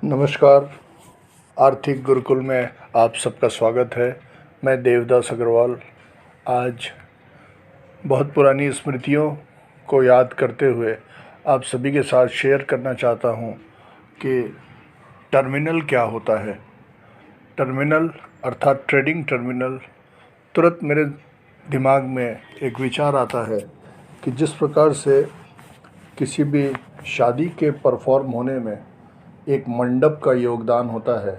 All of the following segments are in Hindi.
नमस्कार। आर्थिक गुरुकुल में आप सबका स्वागत है। मैं देवदास अग्रवाल आज बहुत पुरानी स्मृतियों को याद करते हुए आप सभी के साथ शेयर करना चाहता हूं कि टर्मिनल क्या होता है। टर्मिनल अर्थात ट्रेडिंग टर्मिनल। तुरंत मेरे दिमाग में एक विचार आता है कि जिस प्रकार से किसी भी शादी के परफॉर्म होने में एक मंडप का योगदान होता है,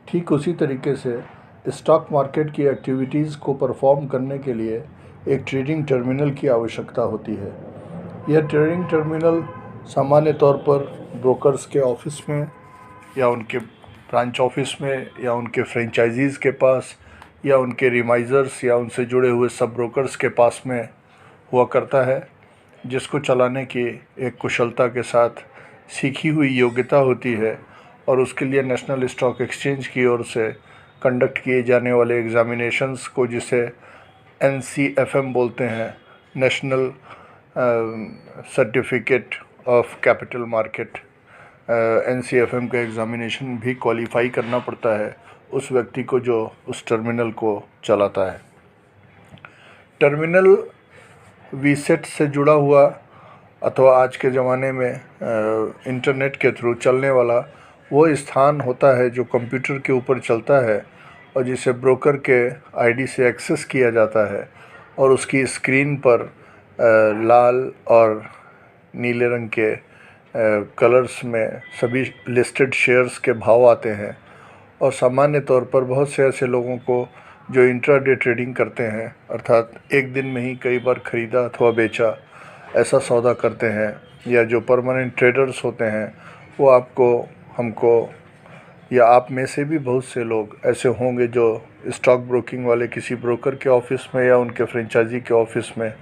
ठीक उसी तरीके से स्टॉक मार्केट की एक्टिविटीज़ को परफॉर्म करने के लिए एक ट्रेडिंग टर्मिनल की आवश्यकता होती है। यह ट्रेडिंग टर्मिनल सामान्य तौर पर ब्रोकर्स के ऑफिस में या उनके ब्रांच ऑफिस में या उनके फ्रेंचाइजीज़ के पास या उनके रिमाइज़र्स या उनसे जुड़े हुए सब ब्रोकर्स के पास में हुआ करता है, जिसको चलाने की एक कुशलता के साथ सीखी हुई योग्यता होती है और उसके लिए नेशनल स्टॉक एक्सचेंज की ओर से कंडक्ट किए जाने वाले एग्ज़ामिनेशंस को, जिसे NCFM बोलते हैं, national certificate of capital market, NCFM का एग्ज़ामिनेशन भी क्वालिफाई करना पड़ता है उस व्यक्ति को जो उस टर्मिनल को चलाता है। टर्मिनल वीसेट से जुड़ा हुआ अथवा आज के ज़माने में इंटरनेट के थ्रू चलने वाला वो स्थान होता है जो कंप्यूटर के ऊपर चलता है और जिसे ब्रोकर के आईडी से एक्सेस किया जाता है और उसकी स्क्रीन पर लाल और नीले रंग के कलर्स में सभी लिस्टेड शेयर्स के भाव आते हैं। और सामान्य तौर पर बहुत से ऐसे लोगों को जो इंट्राडे ट्रेडिंग करते हैं, अर्थात एक दिन में ही कई बार ख़रीदा अथवा बेचा ऐसा सौदा करते हैं, या जो परमानेंट ट्रेडर्स होते हैं, वो हमको या आप में से भी बहुत से लोग ऐसे होंगे जो स्टॉक ब्रोकिंग वाले किसी ब्रोकर के ऑफिस में या उनके फ्रेंचाइजी के ऑफिस में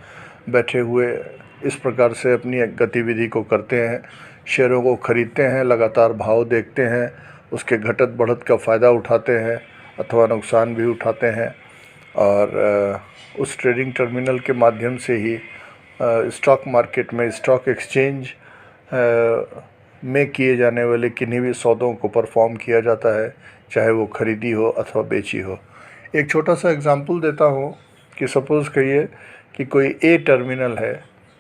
बैठे हुए इस प्रकार से अपनी एक गतिविधि को करते हैं। शेयरों को ख़रीदते हैं, लगातार भाव देखते हैं, उसके घटत बढ़त का फ़ायदा उठाते हैं अथवा नुकसान भी उठाते हैं और उस ट्रेडिंग टर्मिनल के माध्यम से ही स्टॉक मार्केट में, स्टॉक एक्सचेंज में किए जाने वाले किन्हीं भी सौदों को परफॉर्म किया जाता है, चाहे वो ख़रीदी हो अथवा बेची हो। एक छोटा सा एग्जांपल देता हूँ कि सपोज़ करिए कि कोई ए टर्मिनल है,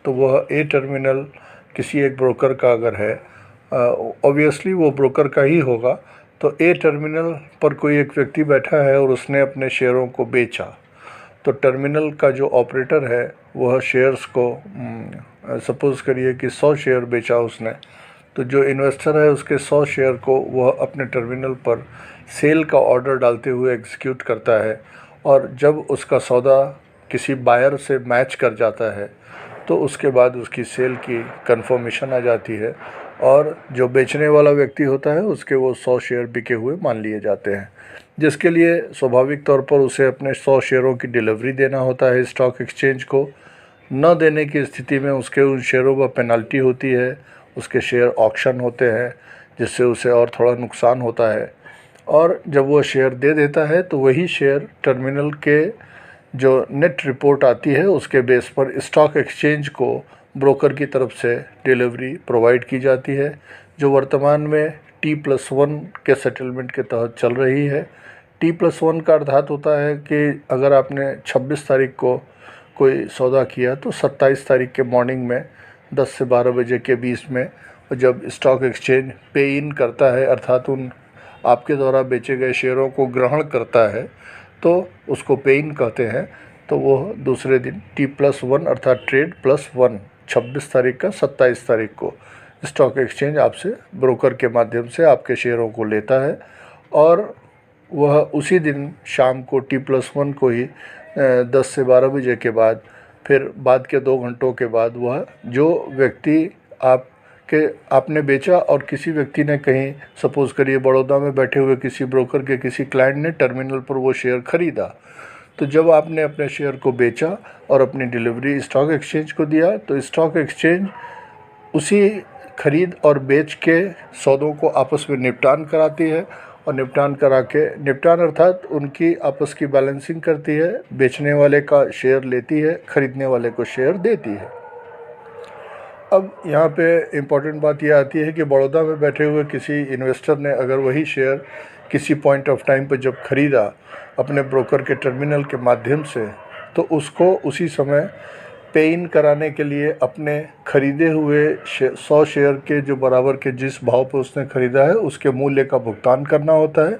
तो वह ए टर्मिनल किसी एक ब्रोकर का अगर है, ऑब्वियसली वो ब्रोकर का ही होगा। तो ए टर्मिनल पर कोई एक व्यक्ति बैठा है और उसने अपने शेयरों को बेचा, तो टर्मिनल का जो ऑपरेटर है वह शेयर्स को सपोज़ करिए कि 100 शेयर बेचा उसने, तो जो इन्वेस्टर है उसके 100 शेयर को वह अपने टर्मिनल पर सेल का ऑर्डर डालते हुए एग्जीक्यूट करता है और जब उसका सौदा किसी बायर से मैच कर जाता है तो उसके बाद उसकी सेल की कंफर्मेशन आ जाती है और जो बेचने वाला व्यक्ति होता है उसके वो 100 शेयर बिके हुए मान लिए जाते हैं, जिसके लिए स्वाभाविक तौर पर उसे अपने 100 शेयरों की डिलीवरी देना होता है स्टॉक एक्सचेंज को। न देने की स्थिति में उसके उन शेयरों पर पेनल्टी होती है, उसके शेयर ऑक्शन होते हैं जिससे उसे और थोड़ा नुकसान होता है। और जब वो शेयर दे देता है तो वही शेयर टर्मिनल के जो नेट रिपोर्ट आती है उसके बेस पर स्टॉक एक्सचेंज को ब्रोकर की तरफ से डिलीवरी प्रोवाइड की जाती है, जो वर्तमान में T+1 के सेटलमेंट के तहत चल रही है। T+1 का अर्थात होता है कि अगर आपने 26 तारीख को कोई सौदा किया तो 27 तारीख के मॉर्निंग में 10 से 12 बजे के बीच में जब स्टॉक एक्सचेंज पे इन करता है, अर्थात उन आपके द्वारा बेचे गए शेयरों को ग्रहण करता है, तो उसको पे इन कहते हैं। तो वो दूसरे दिन T+1 अर्थात ट्रेड +1 26 तारीख का 27 तारीख को स्टॉक एक्सचेंज आपसे ब्रोकर के माध्यम से आपके शेयरों को लेता है और वह उसी दिन शाम को T+1 को ही 10 से 12 बजे के बाद, फिर बाद के 2 घंटों के बाद वह जो व्यक्ति आपने बेचा और किसी व्यक्ति ने कहीं सपोज़ करिए बड़ौदा में बैठे हुए किसी ब्रोकर के किसी क्लाइंट ने टर्मिनल पर वो शेयर ख़रीदा, तो जब आपने अपने शेयर को बेचा और अपनी डिलीवरी स्टॉक एक्सचेंज को दिया तो स्टॉक एक्सचेंज उसी ख़रीद और बेच के सौदों को आपस में निपटान कराती है और निपटान अर्थात उनकी आपस की बैलेंसिंग करती है, बेचने वाले का शेयर लेती है, ख़रीदने वाले को शेयर देती है। अब यहाँ पे इम्पॉर्टेंट बात यह आती है कि बड़ौदा में बैठे हुए किसी इन्वेस्टर ने अगर वही शेयर किसी पॉइंट ऑफ टाइम पर जब ख़रीदा अपने ब्रोकर के टर्मिनल के माध्यम से, तो उसको उसी समय पे इन कराने के लिए अपने ख़रीदे हुए 100 शेयर के जो बराबर के जिस भाव पर उसने ख़रीदा है उसके मूल्य का भुगतान करना होता है,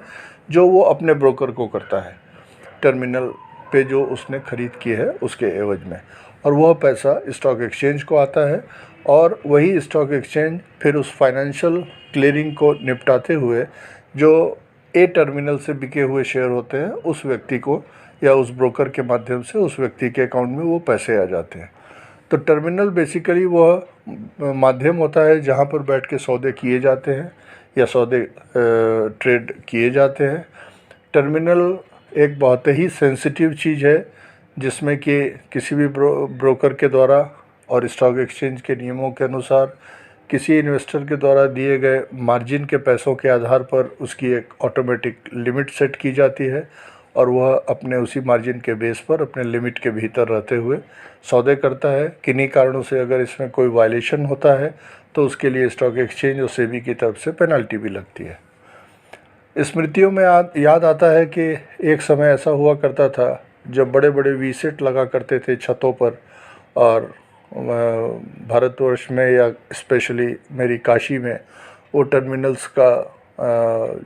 जो वो अपने ब्रोकर को करता है टर्मिनल पे जो उसने ख़रीद की है उसके एवज में, और वह पैसा स्टॉक एक्सचेंज को आता है और वही स्टॉक एक्सचेंज फिर उस फाइनेंशियल क्लियरिंग को निपटाते हुए जो ए टर्मिनल से बिके हुए शेयर होते हैं उस व्यक्ति को या उस ब्रोकर के माध्यम से उस व्यक्ति के अकाउंट में वो पैसे आ जाते हैं। तो टर्मिनल बेसिकली वह माध्यम होता है जहाँ पर बैठ के सौदे किए जाते हैं या सौदे ट्रेड किए जाते हैं। टर्मिनल एक बहुत ही सेंसिटिव चीज़ है जिसमें कि किसी भी ब्रोकर के द्वारा और स्टॉक एक्सचेंज के नियमों के अनुसार किसी इन्वेस्टर के द्वारा दिए गए मार्जिन के पैसों के आधार पर उसकी एक ऑटोमेटिक लिमिट सेट की जाती है और वह अपने उसी मार्जिन के बेस पर अपने लिमिट के भीतर रहते हुए सौदे करता है। किन्हीं कारणों से अगर इसमें कोई वायलेशन होता है तो उसके लिए स्टॉक एक्सचेंज और सेबी की तरफ से पेनल्टी भी लगती है। स्मृतियों में याद आता है कि एक समय ऐसा हुआ करता था जब बड़े बड़े वीसेट लगा करते थे छतों पर, और भारतवर्ष में या स्पेशली मेरी काशी में वो टर्मिनल्स का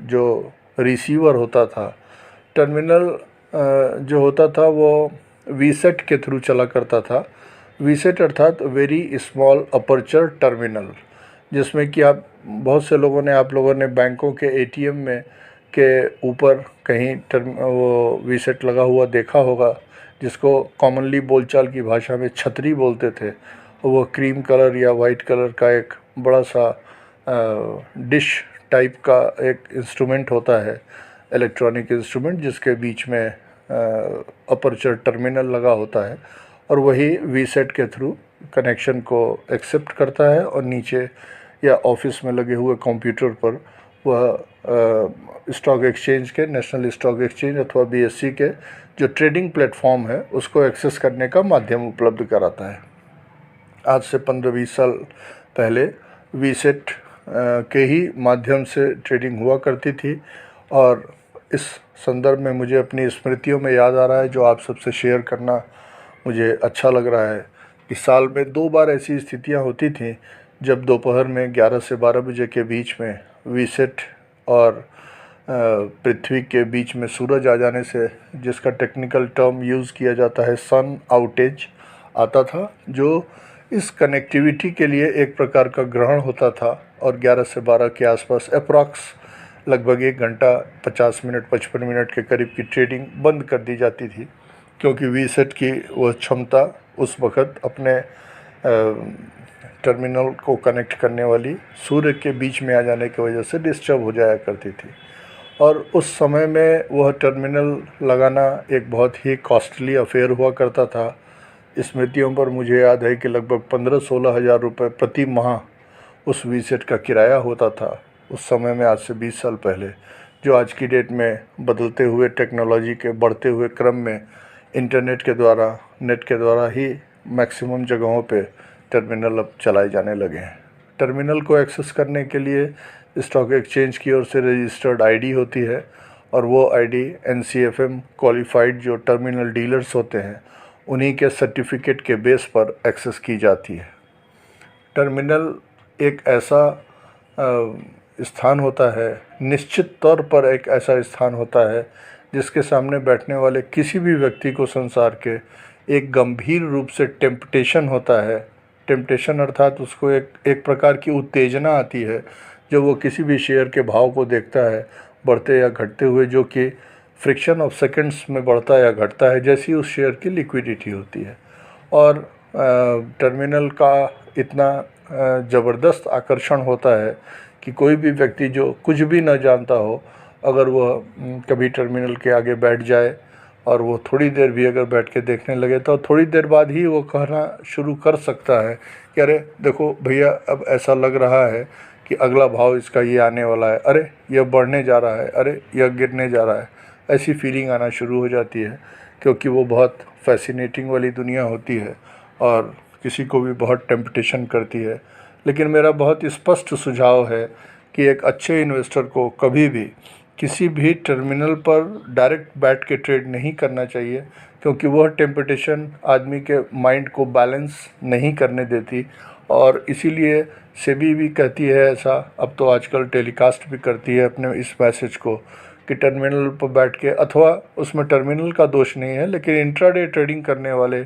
जो रिसीवर होता था, टर्मिनल जो होता था वो वीसेट के थ्रू चला करता था। वीसेट अर्थात वेरी स्मॉल अपर्चर टर्मिनल, जिसमें कि आप लोगों ने बैंकों के एटीएम में के ऊपर कहीं वो वीसेट लगा हुआ देखा होगा, जिसको कॉमनली बोलचाल की भाषा में छतरी बोलते थे। वो क्रीम कलर या वाइट कलर का एक बड़ा सा डिश टाइप का एक इंस्ट्रूमेंट होता है, इलेक्ट्रॉनिक इंस्ट्रूमेंट, जिसके बीच में अपर्चर टर्मिनल लगा होता है और वही वीसेट के थ्रू कनेक्शन को एक्सेप्ट करता है और नीचे या ऑफिस में लगे हुए कंप्यूटर पर वह स्टॉक एक्सचेंज के, नेशनल स्टॉक एक्सचेंज अथवा बीएसई के जो ट्रेडिंग प्लेटफॉर्म है उसको एक्सेस करने का माध्यम उपलब्ध कराता है। आज से 15-20 साल पहले वीसेट के ही माध्यम से ट्रेडिंग हुआ करती थी, और इस संदर्भ में मुझे अपनी स्मृतियों में याद आ रहा है जो आप सबसे शेयर करना मुझे अच्छा लग रहा है कि साल में 2 बार ऐसी स्थितियां होती थीं जब दोपहर में 11 से 12 बजे के बीच में वीसेट और पृथ्वी के बीच में सूरज आ जाने से, जिसका टेक्निकल टर्म यूज़ किया जाता है सन आउटेज, आता था, जो इस कनेक्टिविटी के लिए एक प्रकार का ग्रहण होता था और 11 से 12 के आसपास अप्रॉक्स लगभग 1 घंटा 50 मिनट 55 मिनट के करीब की ट्रेडिंग बंद कर दी जाती थी, क्योंकि वीसेट की वह क्षमता उस वक़्त अपने टर्मिनल को कनेक्ट करने वाली सूर्य के बीच में आ जाने की वजह से डिस्टर्ब हो जाया करती थी। और उस समय में वह टर्मिनल लगाना एक बहुत ही कॉस्टली अफेयर हुआ करता था। स्मृतियों पर मुझे याद है कि लगभग 15-16 हज़ार रुपये प्रति माह उस वीसेट का किराया होता था उस समय में, आज से 20 साल पहले, जो आज की डेट में बदलते हुए टेक्नोलॉजी के बढ़ते हुए क्रम में इंटरनेट के द्वारा, नेट के द्वारा ही मैक्सिमम जगहों पे टर्मिनल अब चलाए जाने लगे हैं। टर्मिनल को एक्सेस करने के लिए स्टॉक एक्सचेंज की ओर से रजिस्टर्ड आईडी होती है और वो आईडी NCFM क्वालिफाइड जो टर्मिनल डीलर्स होते हैं उन्हीं के सर्टिफिकेट के बेस पर एक्सेस की जाती है। टर्मिनल एक ऐसा स्थान होता है, निश्चित तौर पर एक ऐसा स्थान होता है जिसके सामने बैठने वाले किसी भी व्यक्ति को संसार के एक गंभीर रूप से टेम्पटेशन होता है। टेम्पटेशन अर्थात उसको एक प्रकार की उत्तेजना आती है जब वो किसी भी शेयर के भाव को देखता है बढ़ते या घटते हुए, जो कि फ्रिक्शन ऑफ सेकंड्स में बढ़ता या घटता है जैसी उस शेयर की लिक्विडिटी होती है। और टर्मिनल का इतना ज़बरदस्त आकर्षण होता है कि कोई भी व्यक्ति जो कुछ भी न जानता हो, अगर वह कभी टर्मिनल के आगे बैठ जाए और वो थोड़ी देर भी अगर बैठ के देखने लगे तो थोड़ी देर बाद ही वो कहना शुरू कर सकता है कि अरे देखो भैया, अब ऐसा लग रहा है कि अगला भाव इसका ये आने वाला है, अरे यह बढ़ने जा रहा है, अरे यह गिरने जा रहा है। ऐसी फीलिंग आना शुरू हो जाती है क्योंकि वो बहुत फैसिनेटिंग वाली दुनिया होती है और किसी को भी बहुत टेम्पटेशन करती है, लेकिन मेरा बहुत स्पष्ट सुझाव है कि एक अच्छे इन्वेस्टर को कभी भी किसी भी टर्मिनल पर डायरेक्ट बैठ के ट्रेड नहीं करना चाहिए, क्योंकि वह टेम्पटेशन आदमी के माइंड को बैलेंस नहीं करने देती। और इसीलिए सेबी भी कहती है ऐसा, अब तो आजकल टेलीकास्ट भी करती है अपने इस मैसेज को, कि टर्मिनल पर बैठ के, अथवा उसमें टर्मिनल का दोष नहीं है, लेकिन इंट्राडे ट्रेडिंग करने वाले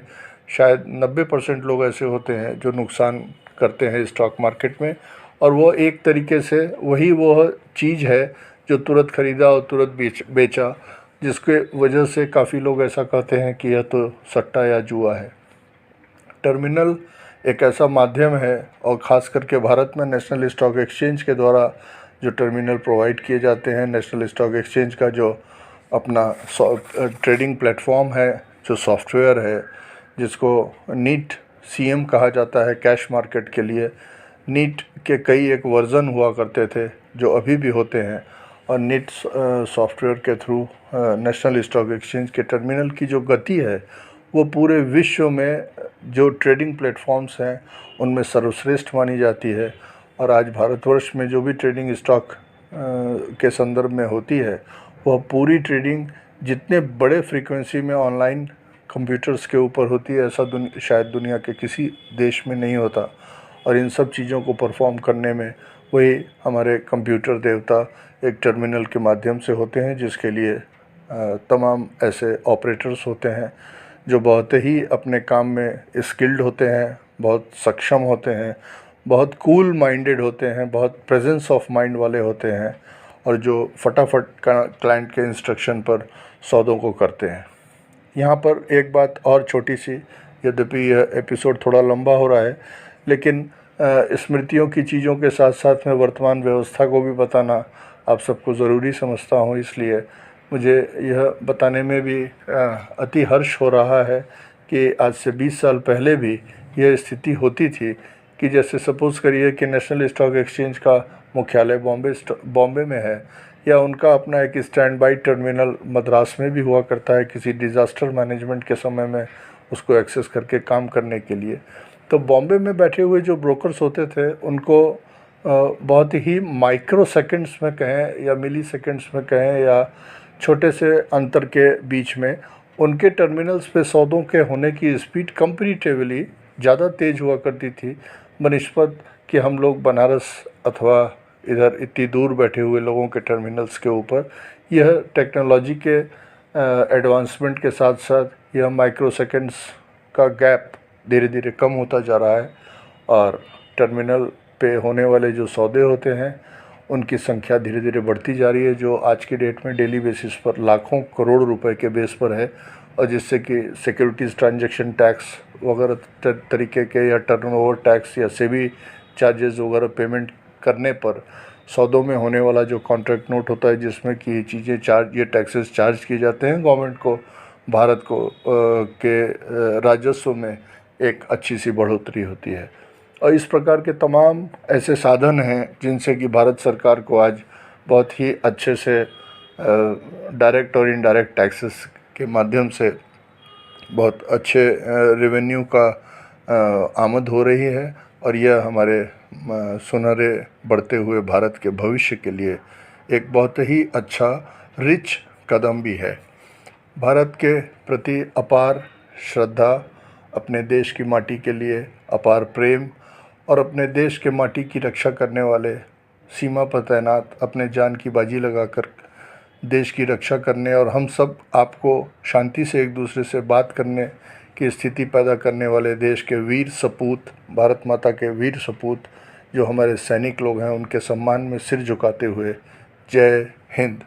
शायद 90% लोग ऐसे होते हैं जो नुकसान करते हैं स्टॉक मार्केट में। और वो एक तरीके से वही वह चीज़ है जो तुरंत ख़रीदा और तुरंत बेचा, जिसके वजह से काफ़ी लोग ऐसा कहते हैं कि यह तो सट्टा या जुआ है। टर्मिनल एक ऐसा माध्यम है, और ख़ास करके भारत में नेशनल स्टॉक एक्सचेंज के द्वारा जो टर्मिनल प्रोवाइड किए जाते हैं, नेशनल स्टॉक एक्सचेंज का जो अपना ट्रेडिंग प्लेटफॉर्म है, जो सॉफ्टवेयर है, जिसको नीट सीएम कहा जाता है कैश मार्केट के लिए। नीट के कई एक वर्ज़न हुआ करते थे जो अभी भी होते हैं, और नीट सॉफ्टवेयर के थ्रू नेशनल स्टॉक एक्सचेंज के टर्मिनल की जो गति है वो पूरे विश्व में जो ट्रेडिंग प्लेटफॉर्म्स हैं उनमें सर्वश्रेष्ठ मानी जाती है। और आज भारतवर्ष में जो भी ट्रेडिंग स्टॉक के संदर्भ में होती है, वह पूरी ट्रेडिंग जितने बड़े फ्रीक्वेंसी में ऑनलाइन कंप्यूटर्स के ऊपर होती है, ऐसा शायद दुनिया के किसी देश में नहीं होता। और इन सब चीज़ों को परफॉर्म करने में वही हमारे कंप्यूटर देवता एक टर्मिनल के माध्यम से होते हैं, जिसके लिए तमाम ऐसे ऑपरेटर्स होते हैं जो बहुत ही अपने काम में स्किल्ड होते हैं, बहुत सक्षम होते हैं, बहुत कूल माइंडेड होते हैं, बहुत प्रेजेंस ऑफ माइंड वाले होते हैं, और जो फटाफट क्लाइंट के इंस्ट्रक्शन पर सौदों को करते हैं। यहाँ पर एक बात और छोटी सी, यद्यपि यह एपिसोड थोड़ा लंबा हो रहा है, लेकिन स्मृतियों की चीज़ों के साथ साथ में वर्तमान व्यवस्था को भी बताना आप सबको ज़रूरी समझता हूँ। इसलिए मुझे यह बताने में भी अति हर्ष हो रहा है कि आज से 20 साल पहले भी यह स्थिति होती थी कि जैसे सपोज़ करिए कि नेशनल स्टॉक एक्सचेंज का मुख्यालय बॉम्बे में है, या उनका अपना एक स्टैंड बाई टर्मिनल मद्रास में भी हुआ करता है किसी डिज़ास्टर मैनेजमेंट के समय में उसको एक्सेस करके काम करने के लिए। तो बॉम्बे में बैठे हुए जो ब्रोकर्स होते थे उनको बहुत ही माइक्रो सेकेंड्स में कहें या मिली सेकेंड्स में कहें या छोटे से अंतर के बीच में उनके टर्मिनल्स पे सौदों के होने की स्पीड कंपैरेटिवली ज़्यादा तेज़ हुआ करती थी बनिस्बत कि हम लोग बनारस अथवा इधर इतनी दूर बैठे हुए लोगों के टर्मिनल्स के ऊपर। यह टेक्नोलॉजी के एडवांसमेंट के साथ साथ यह माइक्रो सेकेंड्स का गैप धीरे धीरे कम होता जा रहा है, और टर्मिनल पे होने वाले जो सौदे होते हैं उनकी संख्या धीरे धीरे बढ़ती जा रही है, जो आज की डेट में डेली बेसिस पर लाखों करोड़ रुपए के बेस पर है, और जिससे कि सिक्योरिटीज़ ट्रांजैक्शन टैक्स वगैरह तरीके के या टर्नओवर टैक्स या सेबी चार्जेस वगैरह पेमेंट करने पर सौदों में होने वाला जो कॉन्ट्रैक्ट नोट होता है, जिसमें कि ये चीज़ें ये टैक्सेस चार्ज किए जाते हैं गवर्नमेंट को, भारत को के राजस्व में एक अच्छी सी बढ़ोतरी होती है। और इस प्रकार के तमाम ऐसे साधन हैं जिनसे कि भारत सरकार को आज बहुत ही अच्छे से डायरेक्ट और इनडायरेक्ट टैक्सेस के माध्यम से बहुत अच्छे रेवेन्यू का आमद हो रही है, और यह हमारे सुनहरे बढ़ते हुए भारत के भविष्य के लिए एक बहुत ही अच्छा रिच कदम भी है। भारत के प्रति अपार श्रद्धा, अपने देश की माटी के लिए अपार प्रेम, और अपने देश के माटी की रक्षा करने वाले सीमा पर तैनात अपने जान की बाजी लगाकर देश की रक्षा करने और हम सब आपको शांति से एक दूसरे से बात करने की स्थिति पैदा करने वाले देश के वीर सपूत, भारत माता के वीर सपूत जो हमारे सैनिक लोग हैं, उनके सम्मान में सिर झुकाते हुए जय हिंद।